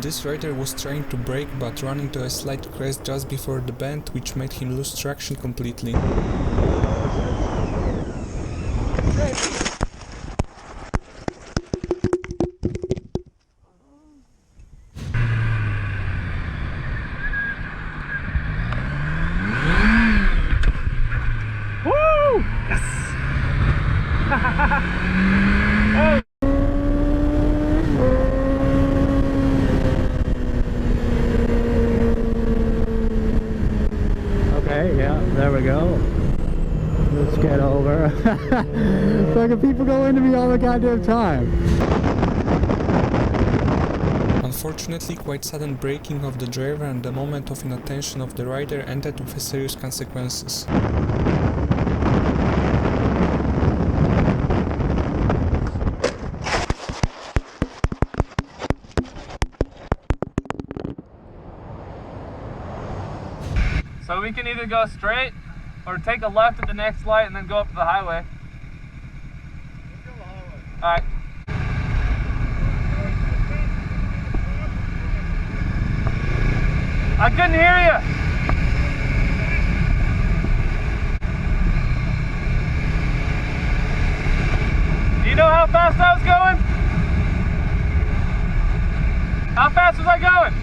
This rider was trying to brake but ran into a slight crest just before the bend, which made him lose traction completely. Woo! Yes! Oh. Okay, yeah, there we go. Let's get over. Fucking people go into me all the goddamn time. Unfortunately, quite sudden braking of the driver and the moment of inattention of the rider ended with serious consequences. So we can either go straight or take a left at the next light and then go up to the highway. Let's go to the highway. Alright. I couldn't hear you. Do you know how fast I was going? How fast was I going?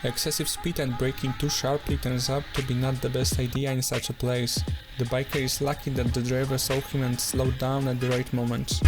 Excessive speed and braking too sharply turns out to be not the best idea in such a place. The biker is lucky that the driver saw him and slowed down at the right moment.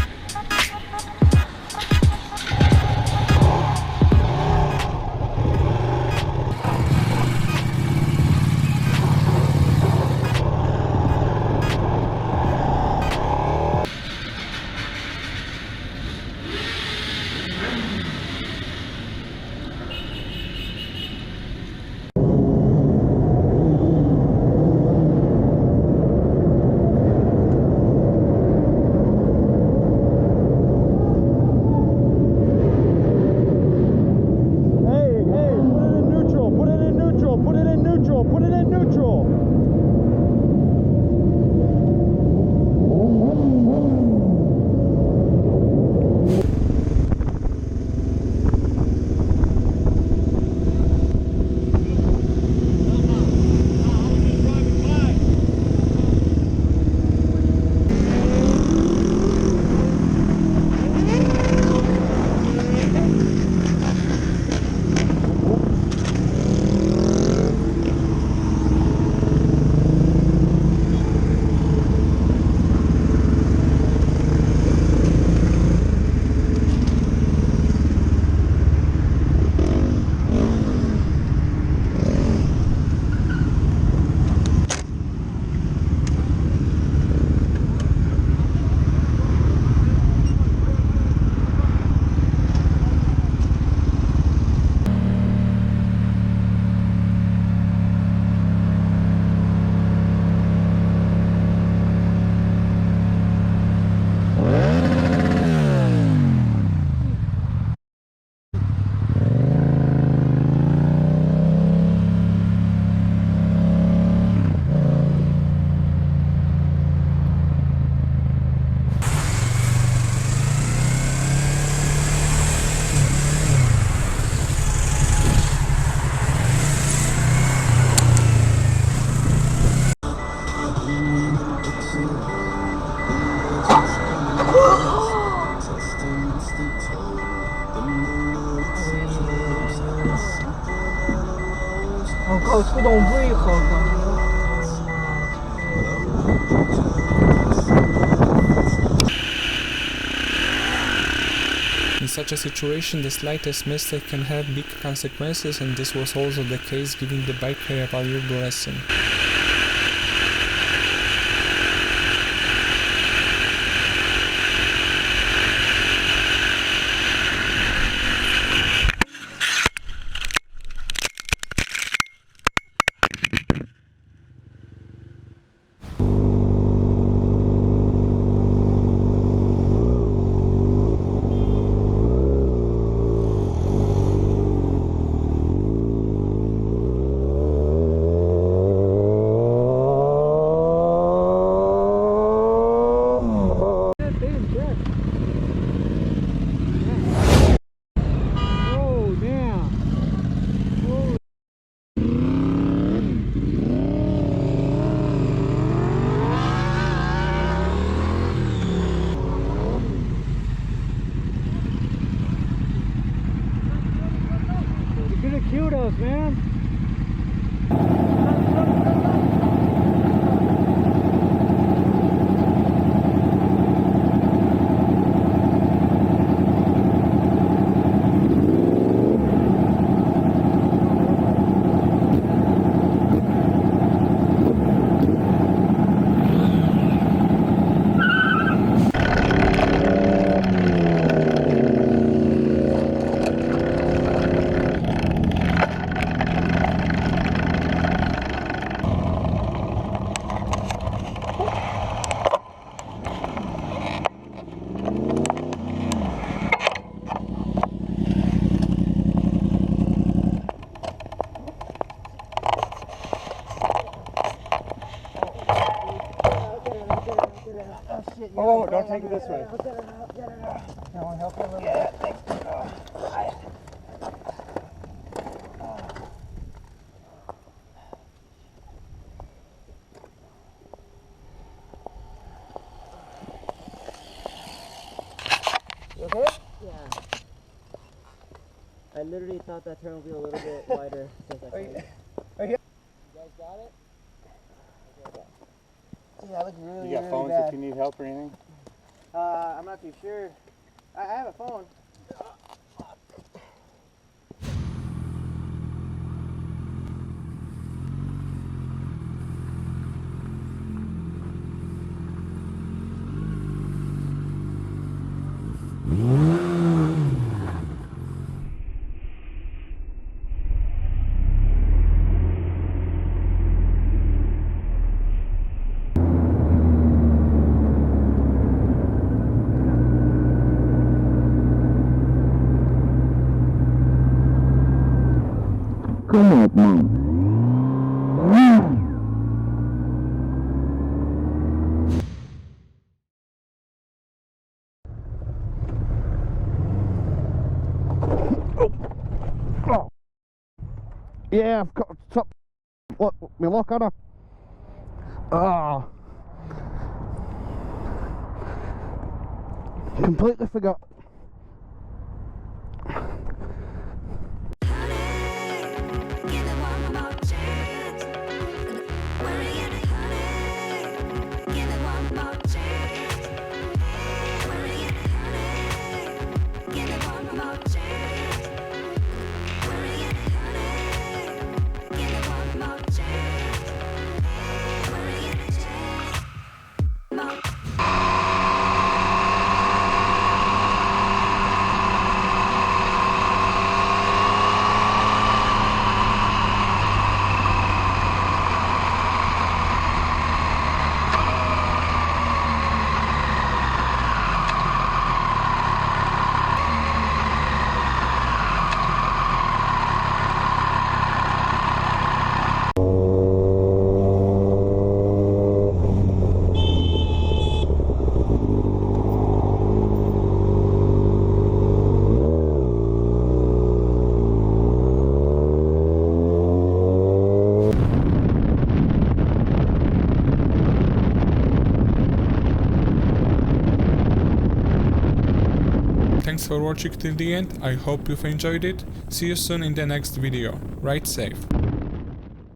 我靠，触动胃好疼。In such a situation, the slightest mistake can have big consequences, and this was also the case, giving the biker a valuable lesson. Man. Oh, don't take it this way. Can I help you a little bit? Thanks. You okay? Yeah. I literally thought that turn would be a little bit wider since I came. You guys got it? Yeah, it looks really, You got really phones bad. if you need help or anything? I'm not too sure. I have a phone. Come on, Mom. Oh. Yeah, I've got top. What? My lock on her. Oh. Completely forgot. Thanks for watching till the end, I hope you've enjoyed it. See you soon in the next video. Ride safe.